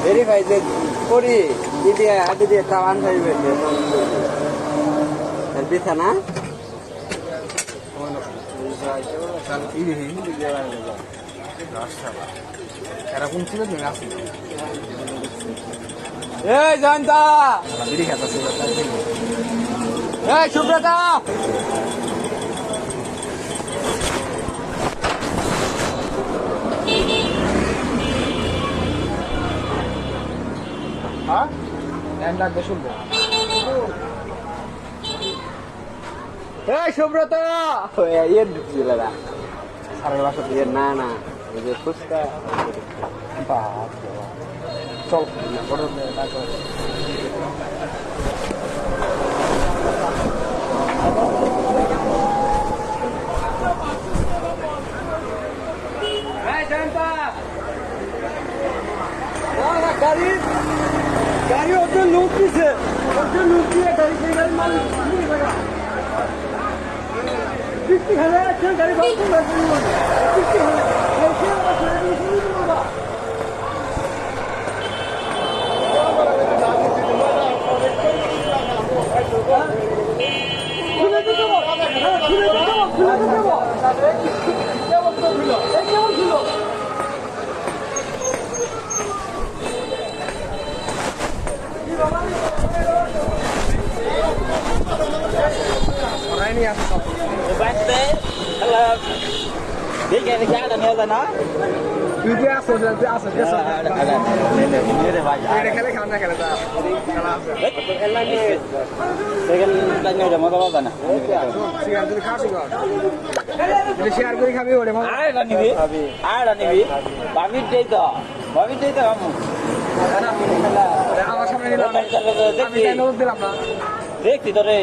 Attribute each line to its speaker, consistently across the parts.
Speaker 1: Verify যে করি দিয়ে হাতে দিয়ে চালান পাইবে বিছানা
Speaker 2: এরকম ছিল তুমি আসি
Speaker 1: এই জয়ন্তা এই সুব্রতা
Speaker 2: হ্যাঁ ডাকবে শুনবো
Speaker 1: এই সুব্রতা ইয়ে ঢুকছিল না
Speaker 2: সারের বাসা
Speaker 1: ইয়ে না না ওই যে ফুচকা
Speaker 2: চল
Speaker 1: গাড়ি ওদের লোক দিছে ওদের লোক দিয়ে গাড়ি সেই গাড়ি মালিক বৃষ্টি হলে গাড়ি বৃষ্টি
Speaker 2: শেয়ার করে খাবি ওরে
Speaker 3: নিবি বামির যাই তো
Speaker 2: আমার সামনে নিলাম আমি তাই নোট দিলাম না
Speaker 3: দেখছি তো রে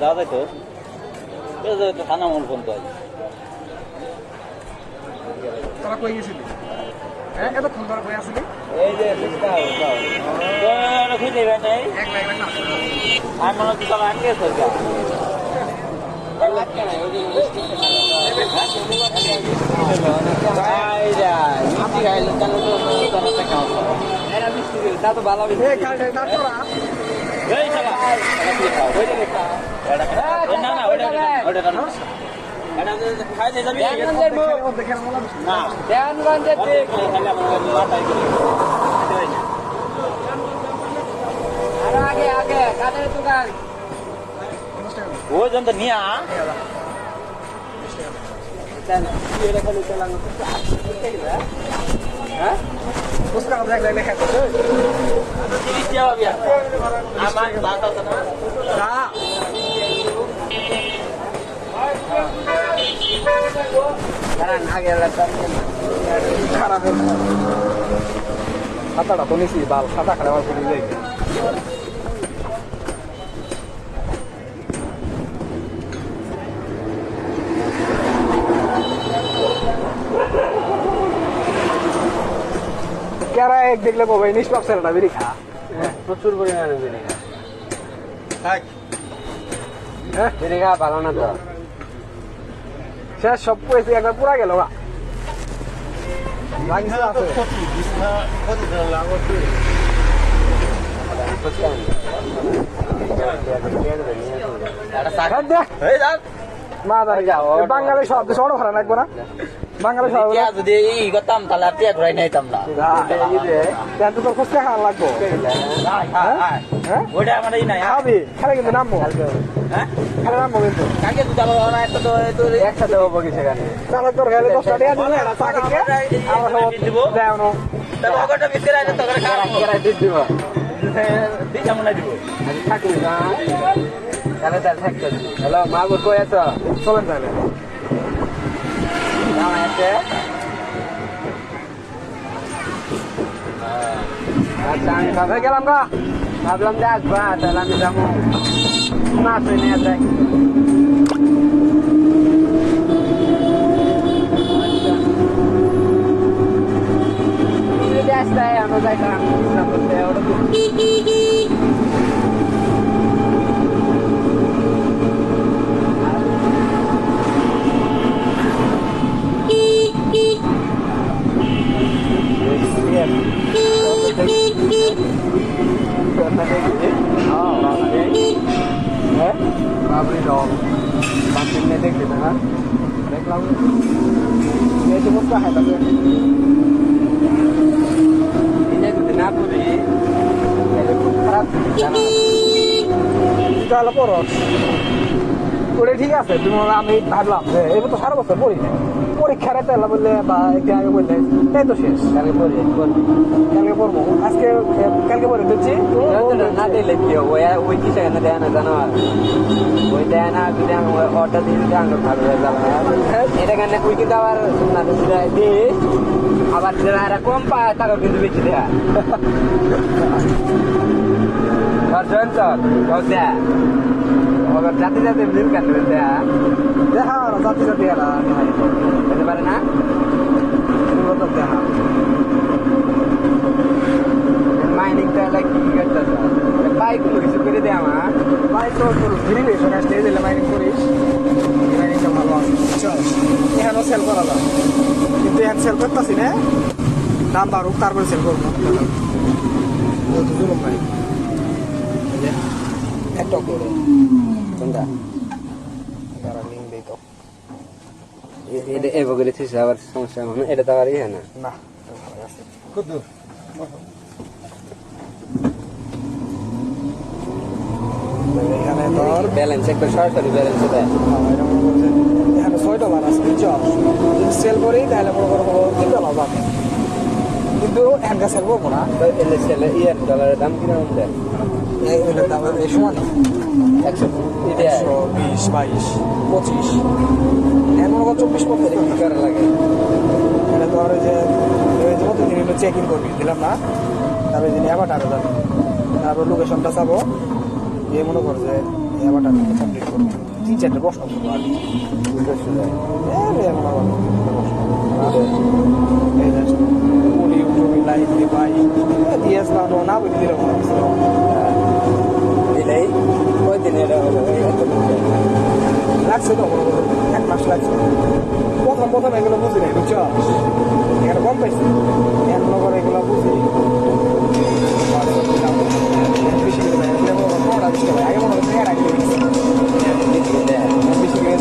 Speaker 3: দাদা তো থানা মূল ফোন তো
Speaker 2: তোরা কই গেছিলি হ্যাঁ এতক্ষণ তোরা কই আসলি
Speaker 3: এই যে খুঁজে নেই আমি মনে হচ্ছে তাহলে আটকে সরকার
Speaker 1: তা তো ভালো আগে আগে কাদের দোকান
Speaker 3: ওই জন তো নিয়া
Speaker 1: হ্যাঁ
Speaker 2: পুস্কা দেখ লেখা
Speaker 3: আমার
Speaker 1: আগে
Speaker 2: খারাপ খাতাটা তো নিছি বাল খাতা খারাপ করে যাই কেরা এক দেখলে কবে নিষ্পাপ ছেলেটা বেরি খা
Speaker 1: প্রচুর পরিমাণে বেড়ে
Speaker 2: হ্যাঁ
Speaker 1: বেড়ে খাওয়া ভালো না তো
Speaker 2: শেষ সব পয়সা একবার পুরা গেল গা লাগিস আছে বাঙালি শব্দ সব খারাপ লাগবো না বাঙালি শব্দ
Speaker 3: যদি ই করতাম তাহলে আর টিয়া ঘুরাই নাইতাম না
Speaker 2: তো তোর খুচকা খাওয়া লাগবো
Speaker 3: ওইটা আমার এই নাই
Speaker 2: খাবি খেলে কিন্তু নামবো
Speaker 3: হ্যাঁ
Speaker 2: খেলে নামবো কিন্তু
Speaker 3: কাকে দুটা বাবা না একটা তো
Speaker 1: একসাথে হবো কি সেখানে
Speaker 2: তাহলে তোর গেলে 10 টাকা দিলে না চা খেয়ে আমার সব দেও না
Speaker 3: তাহলে ওটা বিস্কুট আছে তো করে খাওয়া
Speaker 1: দিব
Speaker 3: দিছ মনে দিব
Speaker 1: থাকবি না তাহলে তার থাকতে হ্যালো মা বোন কই আছো
Speaker 2: চলেন তাহলে
Speaker 1: কেমন আছে আচ্ছা আমি
Speaker 2: তাহলে গেলাম গা
Speaker 1: ভাবলাম যে আসবা তাহলে আমি যাবো মাছ নিয়ে যাই রাস্তায় আমরা যাইতাম বাথরুমে দেখলি না
Speaker 2: দেখলাম এই তো বসতে হয় তাহলে
Speaker 1: এটা যদি না করি তাহলে খুব খারাপ জানা
Speaker 2: তাহলে পড়ো ওটা ঠিক আছে তুমি আমি ভাবলাম যে এবার তো সারা বছর পড়ি না পরীক্ষার তেলা বললে বা একদিন আগে বললে তাই তো শেষ
Speaker 1: কালকে পড়ি
Speaker 2: কালকে পড়বো আজকে কালকে পরে দিচ্ছি
Speaker 1: না দিলে কি হবে ওই কি সেখানে দেয় না জানো ওই দেয় না যদি আমি অর্ডার দিয়ে দিতে আমি ভালো হয়ে যাবে এটা কেন ওই কিন্তু আবার না দিয়ে আবার যারা কম পায় তারাও কিন্তু বেশি দেয় দেয় জাতি জাতি দিন কেন দেয়া
Speaker 2: দেখা জাতি জাতি এরা
Speaker 1: হতে পারে না
Speaker 2: দেখা
Speaker 1: মাইনিংটা লাইক কি করতেছে বাইক কিছু করে দেয় আমার
Speaker 2: ভাই তো তোর ফিরিলে শোনা স্টেজ দিলে মাইনিং করিস মাইনিংটা ভালো আছে চল এখানেও সেল করা যায় কিন্তু এখন সেল করতেছি না দাম বাড়ুক তারপরে সেল করবো জুলুম ভাই একটা করে
Speaker 1: কোনটা
Speaker 2: তারা লিঙ্ক দিই তো
Speaker 1: এটা এভাবে করে থিস আবার সমস্যা মানে এটা তো আবার ইয়ে না
Speaker 2: না ভালো আছে
Speaker 1: কত
Speaker 2: এখানে ধর
Speaker 1: ব্যালেন্স একটা সরাসরি ব্যালেন্স দেয়
Speaker 2: এখানে $6 আছে বুঝছো যদি সেল করি তাহলে মনে করো $3 পাবে কিন্তু এখানকার সেল করবো না
Speaker 1: তো এলে সেলে ইয়ার ডলারের দাম কিরকম দেয়
Speaker 2: এটার দাম এই সমান
Speaker 1: 100 এটা
Speaker 2: 120 22 25 এখন মনে করো 24 পড়তে
Speaker 1: কি করা লাগে
Speaker 2: এটা ধর ওই যে প্রতিদিন চেক ইন করবি দিলাম না তারপরে দিন অ্যাভাটারে যাবে তারপর লোকেশনটা চাবো দিয়ে মনে করো যে অ্যাভাটার কমপ্লিট করবো 3-4টা প্রশ্ন করবো আর না বুঝি দিলে মনে হচ্ছে
Speaker 1: দিলেই ওই দিন এটা হলো
Speaker 2: লাগছে তো মনে করো 1 মাস লাগছে প্রথম এগুলো বুঝি নাই বুঝছো এখানে কম পাইছি এখন মনে করো এগুলো বুঝি বেশি করে আগে মনে হচ্ছে বেশি করে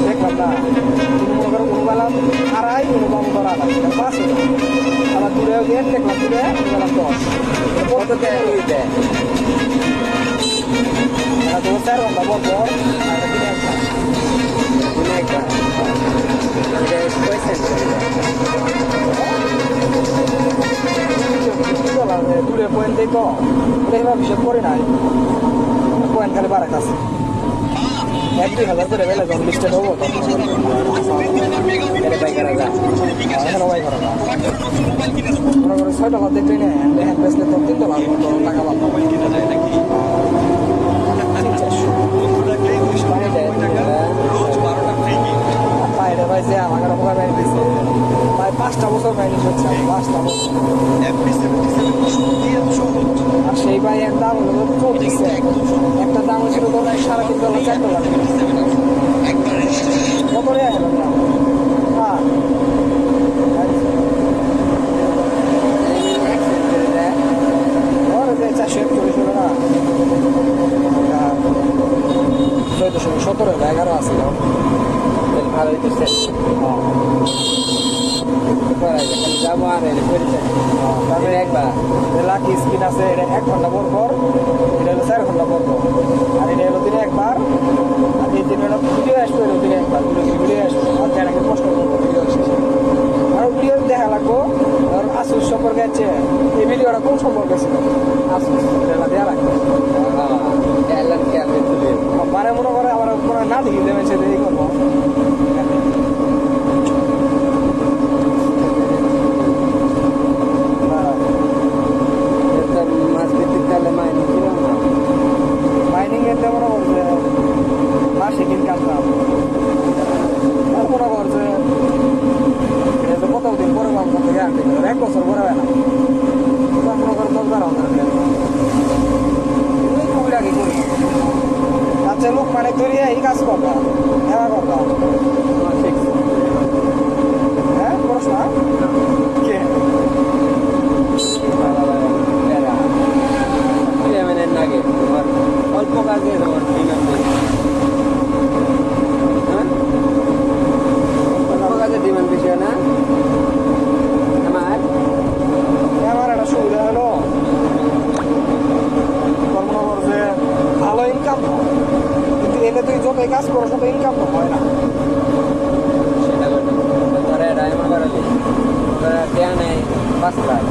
Speaker 2: দেখলাম না কিন্তু মনে করো কোনো বেলা আড়াই কোনো কম করা আড়াই 5 আবার দূরেও গিয়ে দেখলাম দূরে বেলাম 10
Speaker 1: কত দেয় ওই দেয়
Speaker 2: তোমার 4 ঘন্টা পর পর আর দিনে একটা
Speaker 1: দিনে একটা পয়সা
Speaker 2: দূরে পয়েন্ট দেই তো এইভাবে হিসাব করে নাই পয়েন্ট খালি বাড়াইতে আছে 1-2 হাজার করে বেলা যখন লিস্টে হবো তখন
Speaker 1: এটা পাই করা যায়
Speaker 2: এখানে ওয়াই করা মনে করে $6 দেখবি না হ্যান্ড বেসলে তো $3 মতো টাকা পাবো বাইরে ভাই যে আমাকে মোবাইল বাইরে দিচ্ছে ভাই 5টা বছর বাইরে হচ্ছে 5টা বছর আর সেই ভাই এর দাম হলো $34 একটা দাম হচ্ছিল তো $3.5 $4 কত রে হলো হ্যাঁ ওরে যে 441 হলো না 17-11 আছে
Speaker 1: ভালো হইতেছে যাবো আর পরিচয়
Speaker 2: তারপরে
Speaker 1: একবার
Speaker 2: লাকি স্পিন আছে এটা 1 ঘন্টা পর পর এটা হলো 4 ঘন্টা পর পর আর এটা হলো দিনে একবার আর এই দিনে হলো ভিডিও আসবে হলো দিনে একবার ভিডিও আসবে আর চ্যানেলকে পোস্ট করবো ভিডিও শেষে আর ভিডিও দেখা লাগবো আর আসুস সম্পর্কে আছে এই ভিডিওটা কোন সম্পর্কে ছিল আসুস এটা দেওয়া লাগবে মানে মনে করে আমার মনে না দেখি দেবেন সেটা এই করবো মাইনিং এর মনে করছে মাসিক ইনকাম দাম মনে করছে কতদিন পরে পাবো গ্যারান্টি 1 বছর পরে হয় না মনে করে 10-12 হাজার আচ্ছা লোক মানে ধরিয়া এই কাজ করবা এবার করবা ভাই কাজ করার সাথে ইনকাম তো হয় না।
Speaker 1: সেটা করতে ধরে ডায়মা করালি দেয়া নেই 5 লাখ